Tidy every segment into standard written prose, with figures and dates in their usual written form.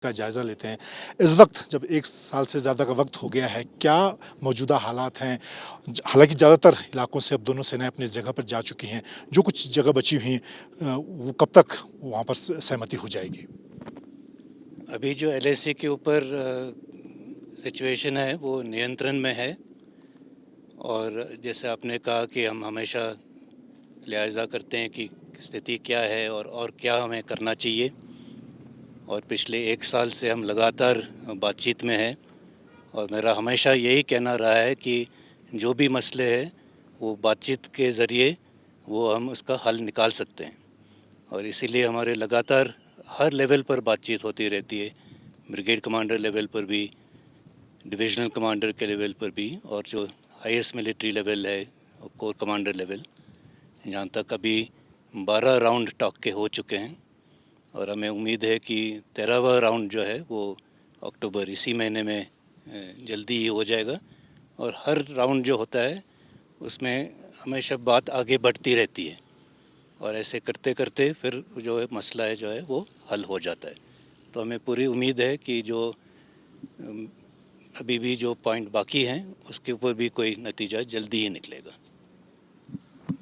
का जायज़ा लेते हैं। इस वक़्त जब 1 साल से ज़्यादा का वक़्त हो गया है, क्या मौजूदा हालात हैं? हालाँकि ज़्यादातर इलाकों से अब दोनों सेनाएँ अपनी जगह पर जा चुकी हैं। जो कुछ जगह बची हुई वो कब तक वहाँ पर सहमति हो जाएगी? अभी जो एलएसी के ऊपर सिचुएशन है वो नियंत्रण में है। और जैसे आपने कहा कि हम हमेशा लिहाजा करते हैं कि स्थिति क्या है और क्या हमें करना चाहिए। और पिछले 1 साल से हम लगातार बातचीत में हैं और मेरा हमेशा यही कहना रहा है कि जो भी मसले हैं वो बातचीत के ज़रिए वो हम उसका हल निकाल सकते हैं। और इसीलिए हमारे लगातार हर लेवल पर बातचीत होती रहती है, ब्रिगेड कमांडर लेवल पर भी, डिविजनल कमांडर के लेवल पर भी, और जो हाईएस्ट मिलिट्री लेवल है कोर कमांडर लेवल, जहाँ तक अभी 12 राउंड टॉक के हो चुके हैं। और हमें उम्मीद है कि 13वां राउंड जो है वो अक्टूबर इसी महीने में जल्दी ही हो जाएगा। और हर राउंड जो होता है उसमें हमेशा बात आगे बढ़ती रहती है और ऐसे करते करते फिर जो है मसला है जो है वो हल हो जाता है। तो हमें पूरी उम्मीद है कि जो अभी भी जो पॉइंट बाकी हैं उसके ऊपर भी कोई नतीजा जल्दी ही निकलेगा।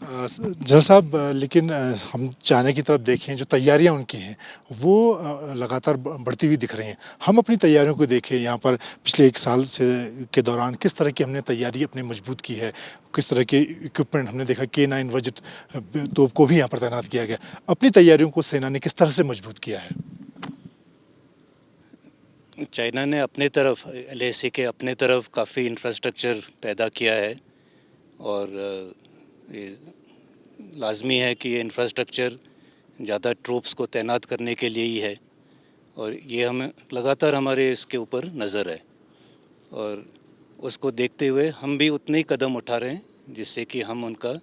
जल साहब, लेकिन हम चाइना की तरफ देखें, जो तैयारियां उनकी हैं वो लगातार बढ़ती हुई दिख रही हैं। हम अपनी तैयारियों को देखें, यहाँ पर पिछले 1 साल से के दौरान किस तरह की हमने तैयारी अपनी मजबूत की है, किस तरह के इक्विपमेंट हमने देखा। K9 वज्र तोप को भी यहाँ पर तैनात किया गया। अपनी तैयारियों को सेना ने किस तरह से मजबूत किया है? चाइना ने अपने तरफ एलएसी के अपने तरफ काफ़ी इंफ्रास्ट्रक्चर पैदा किया है। और ये लाजमी है कि ये इंफ्रास्ट्रक्चर ज़्यादा ट्रूप्स को तैनात करने के लिए ही है। और ये हमें लगातार हमारे इसके ऊपर नज़र है और उसको देखते हुए हम भी उतने ही कदम उठा रहे हैं जिससे कि हम उनका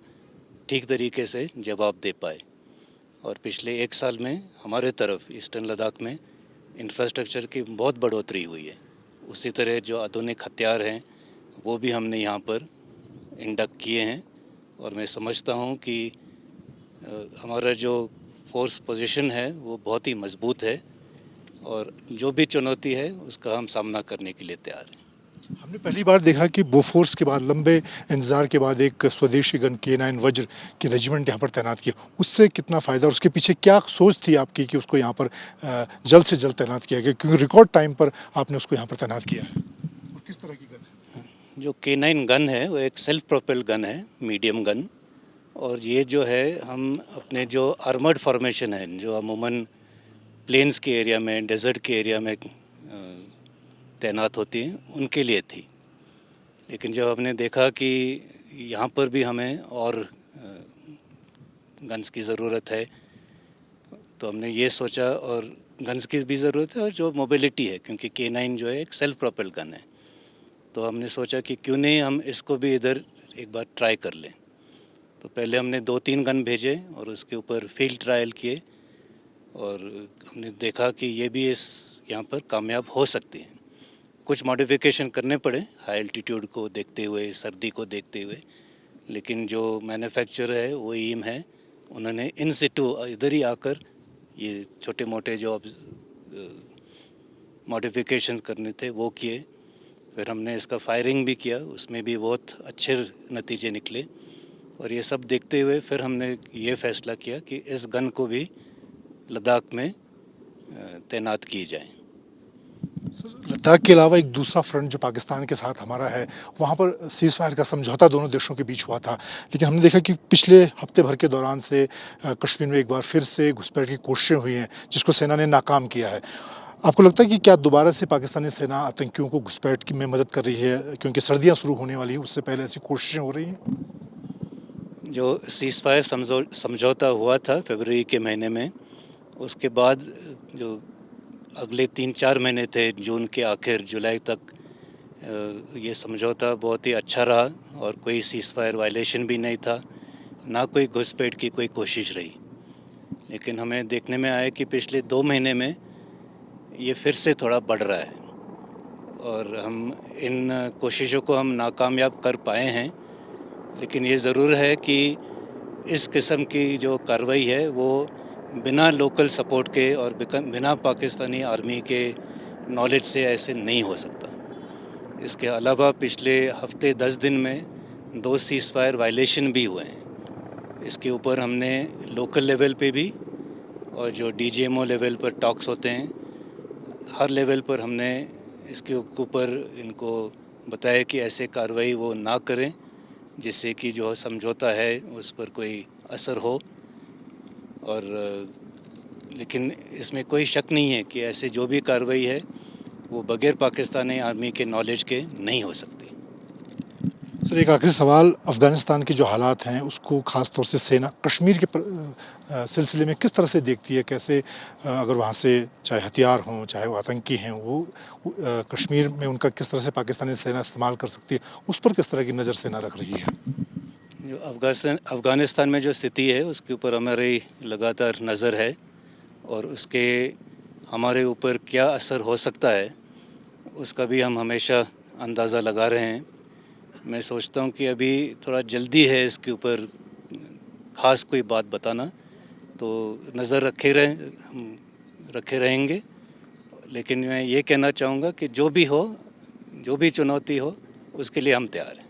ठीक तरीके से जवाब दे पाए। और पिछले 1 साल में हमारे तरफ ईस्टर्न लद्दाख में इंफ्रास्ट्रक्चर की बहुत बढ़ोतरी हुई है। उसी तरह जो आधुनिक हथियार हैं वो भी हमने यहाँ पर इंडक्ट किए हैं। और मैं समझता हूँ कि हमारा जो फोर्स पोजीशन है वो बहुत ही मजबूत है और जो भी चुनौती है उसका हम सामना करने के लिए तैयार हैं। हमने पहली बार देखा कि बोफोर्स के बाद लंबे इंतजार के बाद एक स्वदेशी गन K9 वज्र की रेजिमेंट यहाँ पर तैनात किया। उससे कितना फ़ायदा और उसके पीछे क्या सोच थी आपकी कि उसको यहाँ पर जल्द से जल्द तैनात किया गया, क्योंकि रिकॉर्ड टाइम पर आपने उसको यहाँ पर तैनात किया है? और किस तरह की गन है? जो K9 गन है वो एक सेल्फ प्रोपेल गन है, मीडियम गन। और ये जो है हम अपने जो आर्मर्ड फॉर्मेशन है जो अमूमन प्लेन्स के एरिया में, डेजर्ट के एरिया में तैनात होती हैं उनके लिए थी। लेकिन जब हमने देखा कि यहाँ पर भी हमें और गन्स की ज़रूरत है तो हमने ये सोचा। और गन्स की भी ज़रूरत है और जो मोबिलिटी है, क्योंकि K9 जो है एक सेल्फ प्रोपेल गन है, तो हमने सोचा कि क्यों नहीं हम इसको भी इधर एक बार ट्राई कर लें। तो पहले हमने 2-3 गन भेजे और उसके ऊपर फील्ड ट्रायल किए और हमने देखा कि ये भी इस यहाँ पर कामयाब हो सकती है। कुछ मॉडिफिकेशन करने पड़े हाई एल्टीट्यूड को देखते हुए, सर्दी को देखते हुए, लेकिन जो मैन्युफैक्चरर है वो ईम है, उन्होंने इन सिटू इधर ही आकर ये छोटे मोटे जो मॉडिफिकेशन करने थे वो किए। फिर हमने इसका फायरिंग भी किया, उसमें भी बहुत अच्छे नतीजे निकले। और ये सब देखते हुए फिर हमने ये फैसला किया कि इस गन को भी लद्दाख में तैनात की जाए। लद्दाख के अलावा एक दूसरा फ्रंट जो पाकिस्तान के साथ हमारा है, वहाँ पर सीज़ फायर का समझौता दोनों देशों के बीच हुआ था। लेकिन हमने देखा कि पिछले हफ्ते भर के दौरान से कश्मीर में एक बार फिर से घुसपैठ की कोशिशें हुई हैं, जिसको सेना ने नाकाम किया है। आपको लगता है कि क्या दोबारा से पाकिस्तानी सेना आतंकियों को घुसपैठ की में मदद कर रही है, क्योंकि सर्दियाँ शुरू होने वाली हैं, उससे पहले ऐसी कोशिशें हो रही हैं? जो सीज़ फायर समझौता हुआ था फरवरी के महीने में, उसके बाद जो अगले 3-4 महीने थे, जून के आखिर जुलाई तक, ये समझौता बहुत ही अच्छा रहा और कोई सीज़ फायर वायलेशन भी नहीं था, ना कोई घुसपैठ की कोई कोशिश रही। लेकिन हमें देखने में आया कि पिछले 2 महीने में ये फिर से थोड़ा बढ़ रहा है और हम इन कोशिशों को हम नाकामयाब कर पाए हैं। लेकिन ये ज़रूर है कि इस किस्म की जो कार्रवाई है वो बिना लोकल सपोर्ट के और बिना पाकिस्तानी आर्मी के नॉलेज से ऐसे नहीं हो सकता। इसके अलावा पिछले हफ्ते 10 दिन में 2 सीज़ फायर वायलेशन भी हुए हैं। इसके ऊपर हमने लोकल लेवल पे भी और जो डीजीएमओ लेवल पर टॉक्स होते हैं, हर लेवल पर हमने इसके ऊपर इनको बताया कि ऐसे कार्रवाई वो ना करें जिससे कि जो समझौता है उस पर कोई असर हो। और लेकिन इसमें कोई शक नहीं है कि ऐसे जो भी कार्रवाई है वो बगैर पाकिस्तानी आर्मी के नॉलेज के नहीं हो सकती। सर एक आखिरी सवाल, अफ़गानिस्तान के जो हालात हैं उसको ख़ास तौर से सेना कश्मीर के सिलसिले में किस तरह से देखती है? कैसे अगर वहाँ से चाहे हथियार हों, चाहे वो आतंकी हैं, कश्मीर में उनका किस तरह से पाकिस्तानी सेना इस्तेमाल कर सकती है, उस पर किस तरह की नज़र सेना रख रही है? जो अफ़गानिस्तान में जो स्थिति है उसके ऊपर हमारी लगातार नज़र है और उसके हमारे ऊपर क्या असर हो सकता है उसका भी हम हमेशा अंदाज़ा लगा रहे हैं। मैं सोचता हूँ कि अभी थोड़ा जल्दी है इसके ऊपर ख़ास कोई बात बताना, तो नज़र हम रखे रहेंगे। लेकिन मैं ये कहना चाहूँगा कि जो भी हो, जो भी चुनौती हो, उसके लिए हम तैयार हैं।